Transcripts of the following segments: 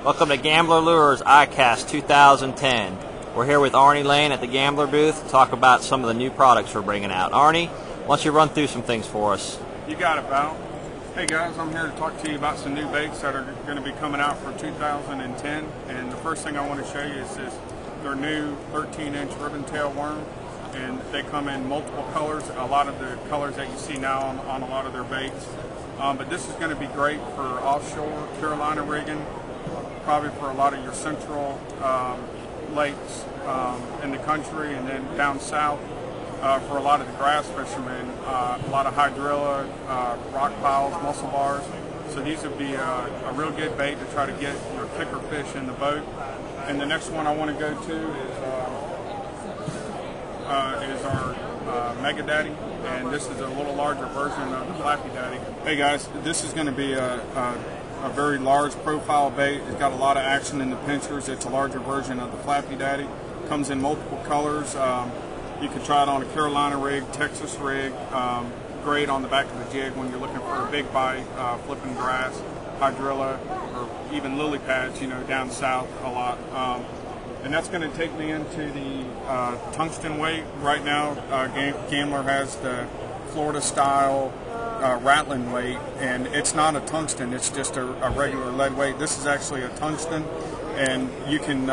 Welcome to Gambler Lures ICAST 2010. We're here with Arnie Lane at the Gambler booth to talk about some of the new products we're bringing out. Arnie, why don't you run through some things for us? You got it, pal. Hey guys, I'm here to talk to you about some new baits that are going to be coming out for 2010. And the first thing I want to show you is their new 13-inch ribbon tail worm. And they come in multiple colors, a lot of the colors that you see now on a lot of their baits. But this is going to be great for offshore Carolina rigging, probably for a lot of your central lakes in the country, and then down south for a lot of the grass fishermen, a lot of hydrilla, rock piles, mussel bars. So these would be a real good bait to try to get your kicker fish in the boat. And the next one I want to go to is our Mega Daddy, and this is a little larger version of the Flappy Daddy. Hey guys, this is going to be a very large profile bait. It's got a lot of action in the pinchers. It's a larger version of the Flappy Daddy. Comes in multiple colors. You can try it on a Carolina rig, Texas rig. Great on the back of the jig when you're looking for a big bite, flipping grass, hydrilla, or even lily pads, you know, down south a lot. And that's going to take me into the tungsten weight. Right now, Gambler has the Florida style rattling weight, and it's not a tungsten, it's just a regular lead weight. This is actually a tungsten, and you can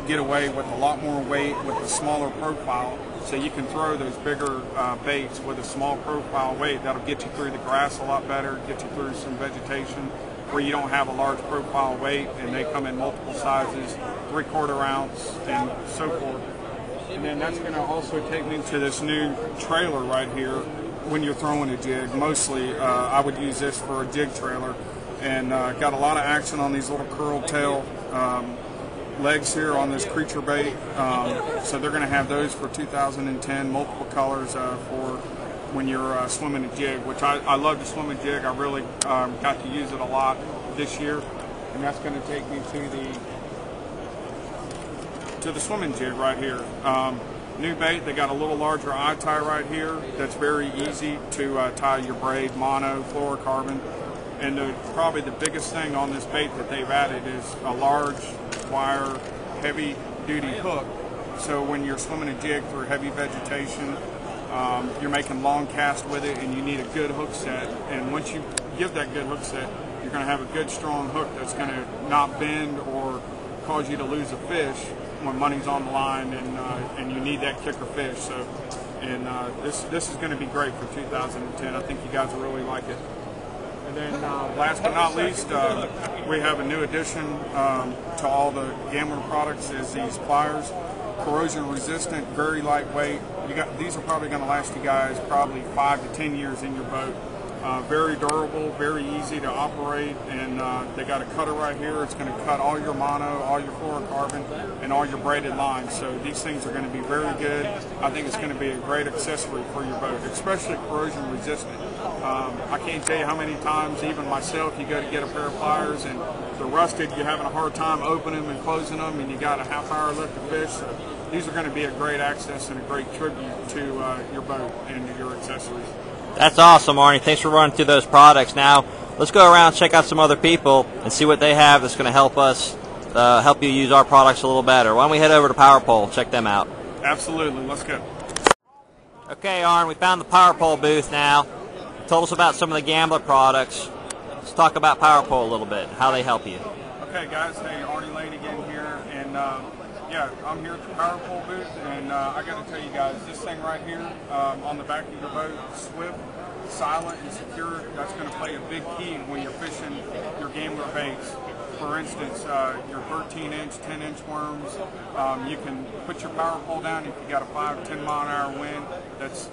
get away with a lot more weight with a smaller profile, so you can throw those bigger baits with a small profile weight. That'll get you through the grass a lot better, get you through some vegetation where you don't have a large profile weight, and they come in multiple sizes, 3/4 ounce and so forth. And then that's going to also take me to this new trailer right here. When you're throwing a jig, mostly I would use this for a jig trailer, and got a lot of action on these little curled tail legs here on this creature bait. So they're going to have those for 2010, multiple colors for when you're swimming a jig, which I love to swim a jig. I really got to use it a lot this year, and that's going to take me to the swimming jig right here. New bait, they got a little larger eye tie right here that's very easy to tie your braid, mono, fluorocarbon. And probably the biggest thing on this bait that they've added is a large wire, heavy duty hook. So when you're swimming a jig through heavy vegetation, you're making long casts with it, and you need a good hook set. And once you give that good hook set, you're going to have a good strong hook that's going to not bend or cause you to lose a fish when money's on the line, and you need that kicker fish. So, and this is going to be great for 2010. I think you guys will really like it. And then last but not least, we have a new addition to all the Gambler products is these pliers. Corrosion resistant, very lightweight. These are probably going to last you guys probably 5 to 10 years in your boat. Very durable, very easy to operate, and they got a cutter right here. It's going to cut all your mono, all your fluorocarbon, and all your braided lines. So these things are going to be very good. I think it's going to be a great accessory for your boat, especially corrosion resistant. I can't tell you how many times, even myself, you go to get a pair of pliers and they're rusted, you're having a hard time opening them and closing them, and you got a half hour left to fish. So these are going to be a great access and a great tribute to your boat and your accessories. That's awesome, Arnie. Thanks for running through those products. Now, let's go around and check out some other people and see what they have that's going to help us, help you use our products a little better. Why don't we head over to Power Pole and check them out? Absolutely. Let's go. Okay, Arnie, we found the Power Pole booth now. You told us about some of the Gambler products. Let's talk about Power Pole a little bit, how they help you. Okay, guys. Hey, Arnie Lane again here, and yeah, I'm here at the Power Pole booth, and I got to tell you guys, this thing right here on the back of your boat, swift, silent, and secure. That's going to play a big key when you're fishing your Gambler baits. For instance, your 13-inch, 10-inch worms, you can put your power pole down. If you got a 5 to 10 mile an hour wind that's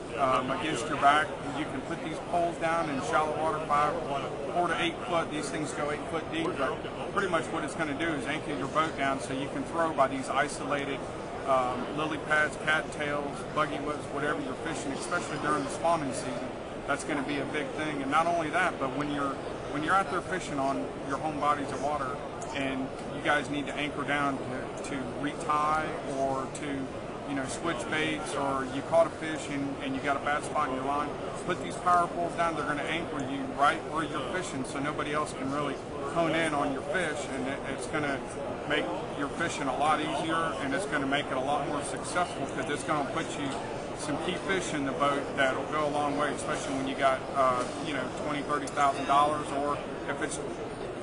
against your back, you can put these poles down in shallow water, 4 to 8 foot. These things go 8 foot deep, but pretty much what it's going to do is anchor your boat down so you can throw by these isolated lily pads, cattails, buggy whips, whatever you're fishing, especially during the spawning season. That's going to be a big thing. And not only that, but when you're out there fishing on your home bodies of water, and you guys need to anchor down to retie or to switch baits, or you caught a fish and you got a bad spot in your line, put these power poles down. They're going to anchor you right where you're fishing, so nobody else can really hone in on your fish, and it's going to make your fishing a lot easier, and it's going to make it a lot more successful, because it's going to put you some key fish in the boat that'll go a long way, especially when you got $20,000, $30,000, or if it's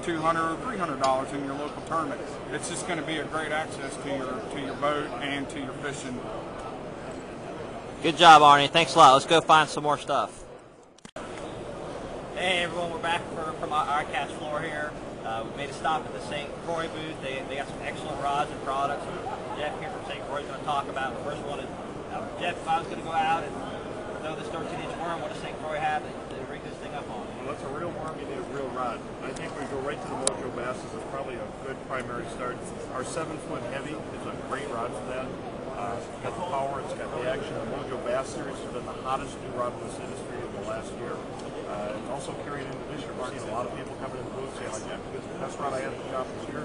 $200 or $300 in your local tournament. It's just going to be a great access to your boat and to your fishing. Good job, Arnie. Thanks a lot. Let's go find some more stuff. Hey everyone, we're back from our ICAST floor here. We made a stop at the St. Croix booth. They got some excellent rods and products. Jeff here from St. Croix is going to talk about the first one. Jeff, if I was going to go out and throw this 13-inch worm, what does St. Croix have to rig this thing up on? Well, that's a real worm, you need a real rod. I think we go right to the Mojo Basses is probably a good primary start. Our 7-foot heavy is a great rod for that. It's got the power, it's got the action. The Mojo Bass Series has been the hottest new rod in this industry in the last year. And also carried into this year. We've seen a lot of people coming in the booth saying, like, yeah, it's the best rod I had in the shop this year.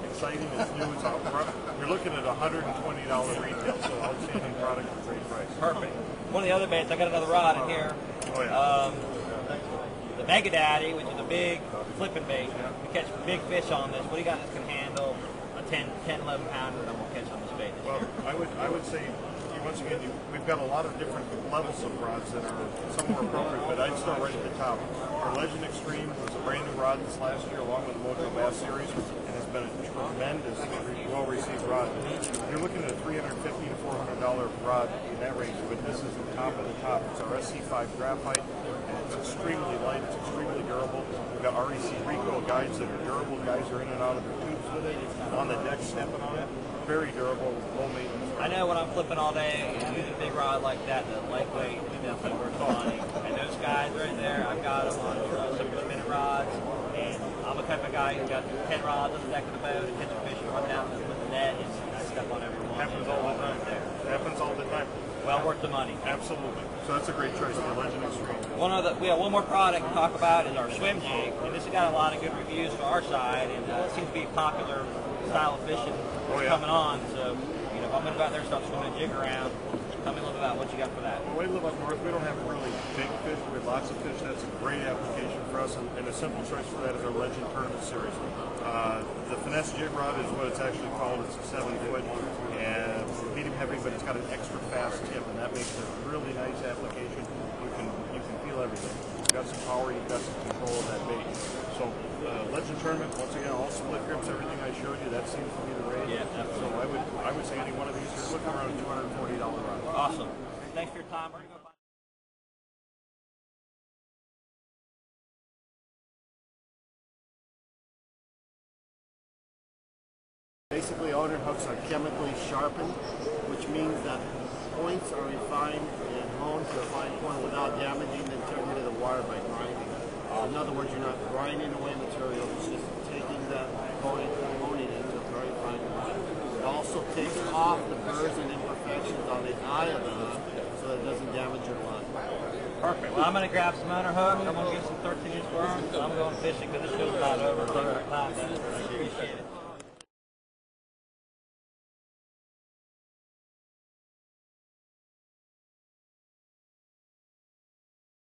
Exciting, it's new, it's out front. You're looking at $120 retail, so outstanding product at a great price. Perfect. One of the other baits, I got another rod in here. Oh, yeah. The Mega Daddy, which is a big flipping bait. We catch big fish on this. What do you got that can handle a 10, 11 pounder that we'll catch on this bait this Well, year? I would say, once again, we've got a lot of different levels of rods that are some more appropriate, but I'd start right at the top. Our Legend Extreme was a brand new rod this last year, along with the Mojo Bass Series, and has been a tremendous, well-received rod. You're looking at a $350 to $400 rod in that range, but this is the top of the top. It's our SC5 graphite, and it's extremely light, it's extremely durable. We've got REC Rico guides that are durable. Guys are in and out of their tubes with it, on the deck stepping on it. Very durable, low maintenance. I know when I'm flipping all day, using a big rod like that, the lightweight is definitely worth the money. And those guys right there, I've got them on some minute rods, and I'm the type of guy who's got 10 rods on the deck of the boat, and catch a fish and run down with the net, and I step on every one. Happens all the time. Happens all the time. Well worth the money. Absolutely. So that's a great choice, the Legend Extreme. We have one more product to talk about is our swim jig, and this has got a lot of good reviews for our side, and it seems to be a popular style of fishing coming on. So, if I'm going to go out there and start swimming a jig around, tell me a little bit about what you got for that. Well, we live up north. We don't have really big fish. We have lots of fish. That's a great application for us, and a simple choice for that is our Legend Tournament Series. The Finesse jig rod is what it's actually called. It's a 7-foot, and medium heavy, but it's got an extra fast tip, and that makes it a really nice application. You can feel everything. You've got some power, you've got some control of that bait. So Legend Tournament, once again, all split grips, everything I showed you, that seems to be the rate. Yeah, definitely. So I would say any one of these, you're looking around a $240 rod. Awesome. Thanks for your time. Basically, outer hooks are chemically sharpened, which means that points are refined and honed to a fine point without damaging the integrity of the wire by grinding. In other words, you're not grinding away material, it's just taking that point and honing it to a very fine point. It also takes off the burrs and imperfections on the eye of the hook so that it doesn't damage your line. Perfect. Well, I'm going to grab some under hooks. I'm going to get some 13-inch worms. I'm going fishing because this show's about over. Thanks for your time, man. I appreciate it.